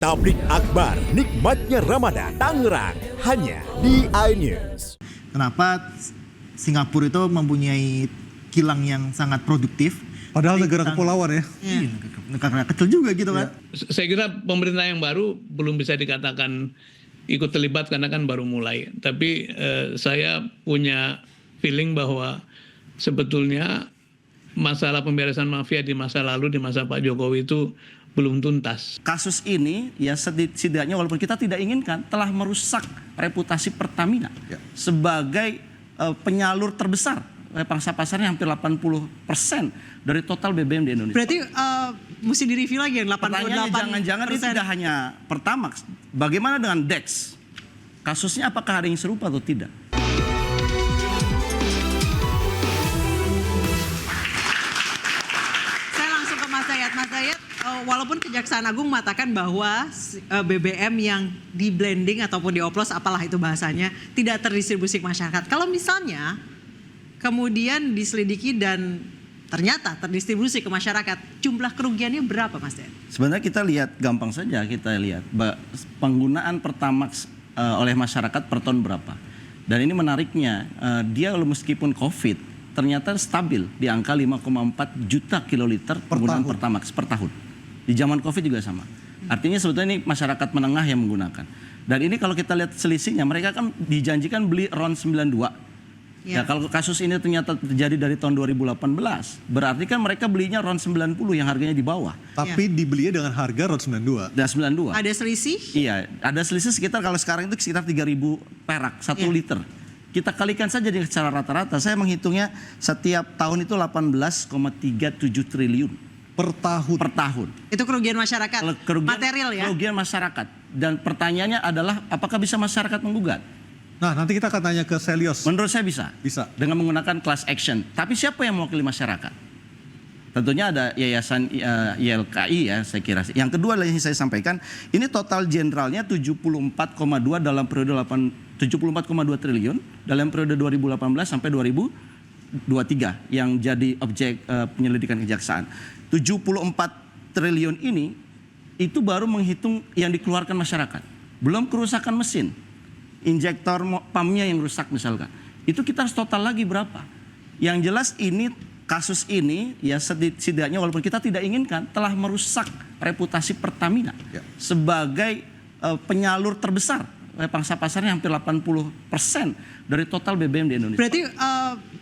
Tablik Akbar, nikmatnya Ramadan, Tangerang, hanya di iNews. Kenapa Singapura itu mempunyai kilang yang sangat produktif? Padahal negara kepulauan ya. Iya, negara kecil juga gitu kan. Saya kira pemerintah yang baru belum bisa dikatakan ikut terlibat karena kan baru mulai. Tapi saya punya feeling bahwa sebetulnya masalah pemberesan mafia di masa lalu, di masa Pak Jokowi itu belum tuntas. Kasus ini ya setidaknya walaupun kita tidak inginkan telah merusak reputasi Pertamina sebagai penyalur terbesar. Pangsa pasarnya hampir 80% dari total BBM di Indonesia. Berarti mesti direview lagi yang 88%. Pertanyaannya jangan-jangan ini tidak hanya Pertamax. Bagaimana dengan DEX? Kasusnya apakah ada yang serupa atau tidak? Saya langsung ke Mas Dayat. Mas Dayat, walaupun Kejaksaan Agung mengatakan bahwa BBM yang di blending ataupun dioplos, apalah itu bahasanya, tidak terdistribusi ke masyarakat. Kalau misalnya kemudian diselidiki dan ternyata terdistribusi ke masyarakat, jumlah kerugiannya berapa, Mas Dayat? Sebenarnya kita lihat gampang saja, kita lihat penggunaan Pertamax oleh masyarakat per ton berapa. Dan ini menariknya, dia meskipun COVID ternyata stabil di angka 5,4 juta kiloliter penggunaan Pertamax per tahun. Di zaman COVID juga sama. Artinya sebetulnya ini masyarakat menengah yang menggunakan. Dan ini kalau kita lihat selisihnya, mereka kan dijanjikan beli RON 92. Ya, kalau kasus ini ternyata terjadi dari tahun 2018, berarti kan mereka belinya RON 90 yang harganya di bawah. Tapi dibelinya dengan harga RON 92. Dan 92. Ada selisih? Iya, ada selisih sekitar kalau sekarang itu sekitar 3.000 perak 1 liter. Kita kalikan saja dengan secara rata-rata. Saya menghitungnya setiap tahun itu 18,37 triliun Per tahun. per tahun. Itu kerugian masyarakat, material ya? Kerugian masyarakat. Dan pertanyaannya adalah apakah bisa masyarakat menggugat? Nah, nanti kita akan tanya ke Selios. Menurut saya bisa. Bisa. Dengan menggunakan class action. Tapi siapa yang mewakili masyarakat? Tentunya ada yayasan YLKI ya, saya kira. Yang kedua yang saya sampaikan, ini total generalnya 74,2 dalam periode 74,2 triliun dalam periode 2018 sampai 2023 yang jadi objek penyelidikan kejaksaan. 74 triliun ini itu baru menghitung yang dikeluarkan masyarakat. Belum kerusakan mesin. Injektor pumpnya yang rusak misalkan. Itu kita harus total lagi berapa. Yang jelas ini kasus ini ya setidaknya walaupun kita tidak inginkan telah merusak reputasi Pertamina sebagai penyalur terbesar. Pangsa pasarnya hampir 80% dari total BBM di Indonesia. Berarti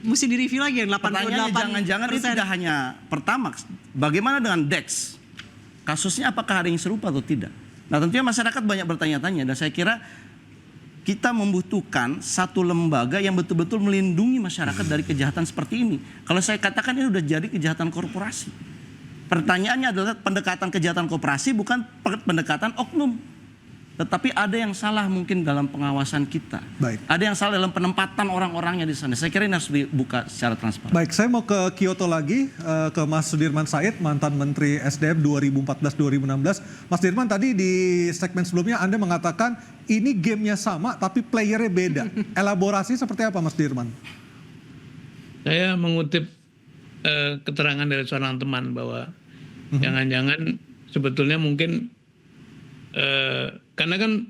mesti direview lagi yang 88%. Pertanyaannya jangan-jangan ini tidak hanya Pertamax. Bagaimana dengan DEX? Kasusnya apakah ada yang serupa atau tidak? Nah tentunya masyarakat banyak bertanya-tanya dan saya kira kita membutuhkan satu lembaga yang betul-betul melindungi masyarakat dari kejahatan seperti ini. Kalau saya katakan ini sudah jadi kejahatan korporasi. Pertanyaannya adalah pendekatan kejahatan korporasi bukan pendekatan oknum. Tetapi ada yang salah mungkin dalam pengawasan kita. Baik. Ada yang salah dalam penempatan orang-orangnya di sana. Saya kira ini harus dibuka secara transparan. Baik, saya mau ke Kyoto lagi, ke Mas Sudirman Said, mantan Menteri SDM 2014-2016. Mas Sudirman, tadi di segmen sebelumnya Anda mengatakan ini gamenya sama tapi playernya beda. Elaborasi seperti apa Mas Sudirman? Saya mengutip keterangan dari seorang teman bahwa jangan-jangan sebetulnya mungkin karena kan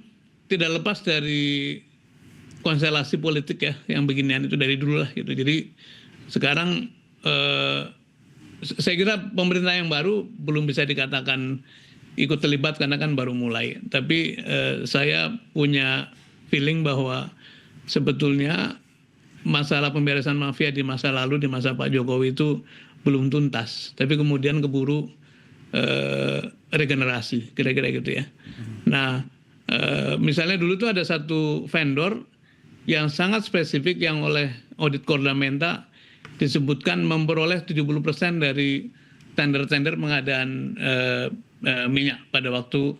tidak lepas dari konstelasi politik ya yang beginian itu dari dulu lah gitu. Jadi sekarang saya kira pemerintah yang baru belum bisa dikatakan ikut terlibat karena kan baru mulai. Tapi saya punya feeling bahwa sebetulnya masalah pemberesan mafia di masa lalu, di masa Pak Jokowi itu belum tuntas. Tapi kemudian keburu regenerasi, kira-kira gitu ya. Nah, misalnya dulu tuh ada satu vendor yang sangat spesifik yang oleh audit Kordamenta disebutkan memperoleh 70% dari tender-tender pengadaan minyak pada waktu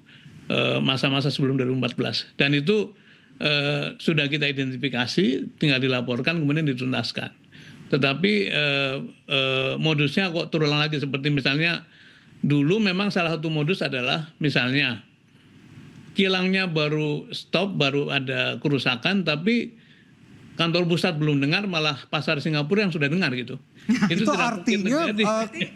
masa-masa sebelum 2014. Dan itu sudah kita identifikasi, tinggal dilaporkan kemudian dituntaskan. Tetapi modusnya kok terulang lagi seperti misalnya dulu memang salah satu modus adalah misalnya kilangnya baru stop, baru ada kerusakan, tapi kantor pusat belum dengar, malah pasar Singapura yang sudah dengar gitu. Itu artinya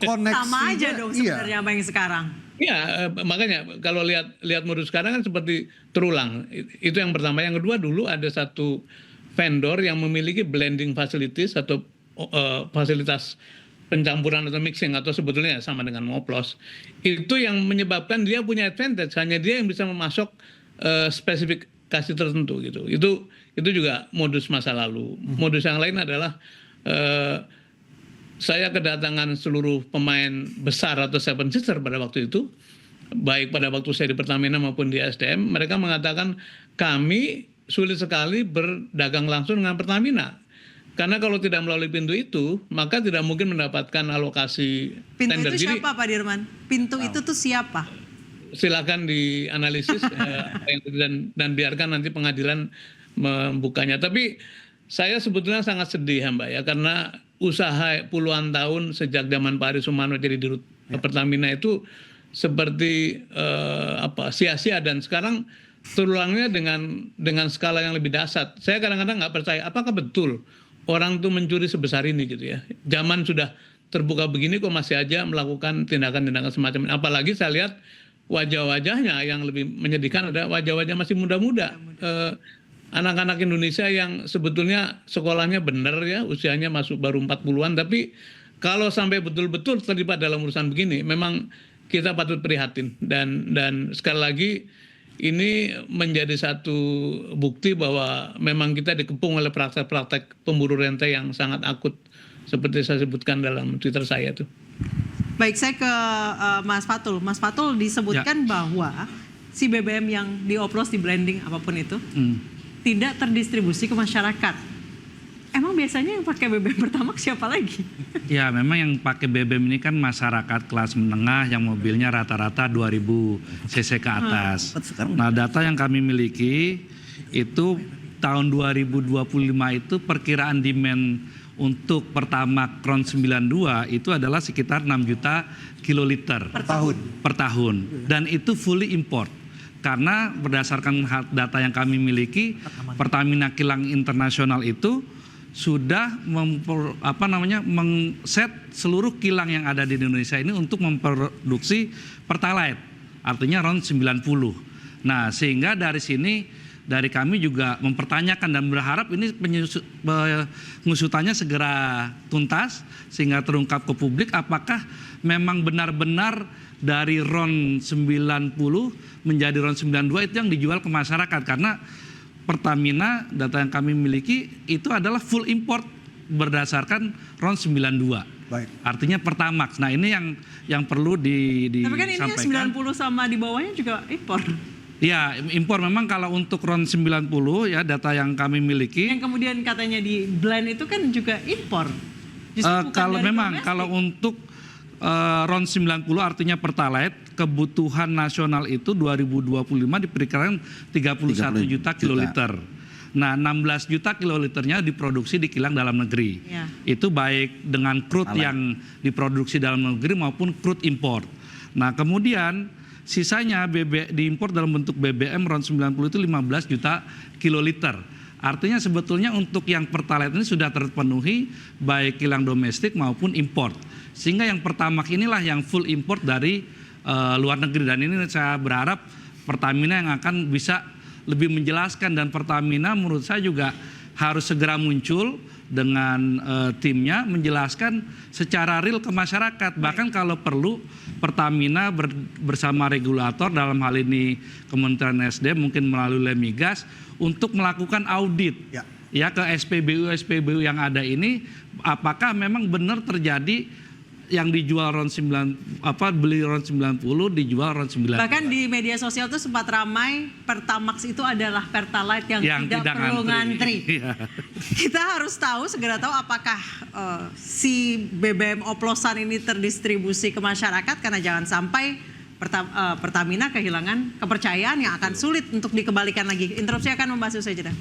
koneksinya sama aja dong sebenarnya sama yang sekarang. Ya, makanya kalau lihat modus sekarang kan seperti terulang. Itu yang pertama. Yang kedua, dulu ada satu vendor yang memiliki blending facilities atau fasilitas pencampuran atau mixing atau sebetulnya sama dengan ngoplos. Itu yang menyebabkan dia punya advantage, hanya dia yang bisa memasok spesifikasi tertentu gitu. Itu juga modus masa lalu. Modus yang lain adalah saya kedatangan seluruh pemain besar atau seven sister pada waktu itu, baik pada waktu saya di Pertamina maupun di SDM, mereka mengatakan kami sulit sekali berdagang langsung dengan Pertamina. Karena kalau tidak melalui pintu itu, maka tidak mungkin mendapatkan alokasi Pintu tender. itu siapa Pak Dirman? Pintu itu tuh siapa? Silakan dianalisis dan biarkan nanti pengadilan membukanya. Tapi saya sebetulnya sangat sedih Mbak ya, karena usaha puluhan tahun sejak zaman Pak Ari Sumano jadi dirut Pertamina itu seperti sia-sia, dan sekarang terulangnya dengan skala yang lebih dahsyat. Saya kadang-kadang nggak percaya apakah betul orang tuh mencuri sebesar ini gitu ya. Zaman sudah terbuka begini kok masih aja melakukan tindakan-tindakan semacam ini. Apalagi saya lihat wajah-wajahnya yang lebih menyedihkan, ada wajah-wajah masih muda-muda. Anak-anak Indonesia yang sebetulnya sekolahnya benar ya, usianya masuk baru 40-an, tapi kalau sampai betul-betul terlibat dalam urusan begini, memang kita patut prihatin. Dan sekali lagi ini menjadi satu bukti bahwa memang kita dikepung oleh praktek-praktek pemburu rantai yang sangat akut seperti saya sebutkan dalam Twitter saya itu. Baik, saya ke Mas Fatul. Mas Fatul, disebutkan bahwa si BBM yang dioplos, di blending apapun itu tidak terdistribusi ke masyarakat. Emang biasanya yang pakai BBM Pertamax siapa lagi? Ya, memang yang pakai BBM ini kan masyarakat kelas menengah yang mobilnya rata-rata 2000 cc ke atas. Nah, data yang kami miliki itu tahun 2025 itu perkiraan demand untuk Pertamax RON 92 itu adalah sekitar 6 juta kiloliter per tahun. Dan itu fully import. Karena berdasarkan data yang kami miliki, Pertamina Kilang Internasional itu sudah mengset seluruh kilang yang ada di Indonesia ini untuk memproduksi Pertalite, artinya RON 90. Nah, sehingga dari sini dari kami juga mempertanyakan dan berharap ini pengusutannya segera tuntas sehingga terungkap ke publik apakah memang benar-benar dari RON 90 menjadi RON 92 itu yang dijual ke masyarakat, karena Pertamina, data yang kami miliki itu adalah full import berdasarkan RON 92. Baik. Artinya Pertamax. Nah, ini yang perlu disampaikan. Tapi kan ini yang 90 sama di bawahnya juga impor. Ya, impor memang kalau untuk RON 90 ya data yang kami miliki. Yang kemudian katanya di blend itu kan juga impor. Kalau memang domestik. Kalau untuk RON 90 artinya Pertalite, kebutuhan nasional itu 2025 diperkirakan 31 juta kiloliter. Nah, 16 juta kiloliternya diproduksi di kilang dalam negeri. Ya. Itu baik dengan crude yang diproduksi dalam negeri maupun crude import. Nah, kemudian sisanya diimpor dalam bentuk BBM RON 90 itu 15 juta kiloliter. Artinya sebetulnya untuk yang Pertalite ini sudah terpenuhi baik kilang domestik maupun import. Sehingga yang Pertamax inilah yang full import dari luar negeri, dan ini saya berharap Pertamina yang akan bisa lebih menjelaskan, dan Pertamina menurut saya juga harus segera muncul dengan timnya menjelaskan secara real ke masyarakat. Bahkan kalau perlu Pertamina bersama regulator dalam hal ini Kementerian SDM mungkin melalui Lemigas untuk melakukan audit ya ke SPBU yang ada ini, apakah memang benar terjadi yang dijual RON 90 beli RON 90 dijual RON 90. Bahkan di media sosial itu sempat ramai Pertamax itu adalah Pertalite yang tidak perlu ngantri. Kita harus tahu, segera tahu apakah si BBM oplosan ini terdistribusi ke masyarakat, karena jangan sampai Pertamina kehilangan kepercayaan yang akan sulit untuk dikembalikan lagi. Interupsi akan membahas usai jeda.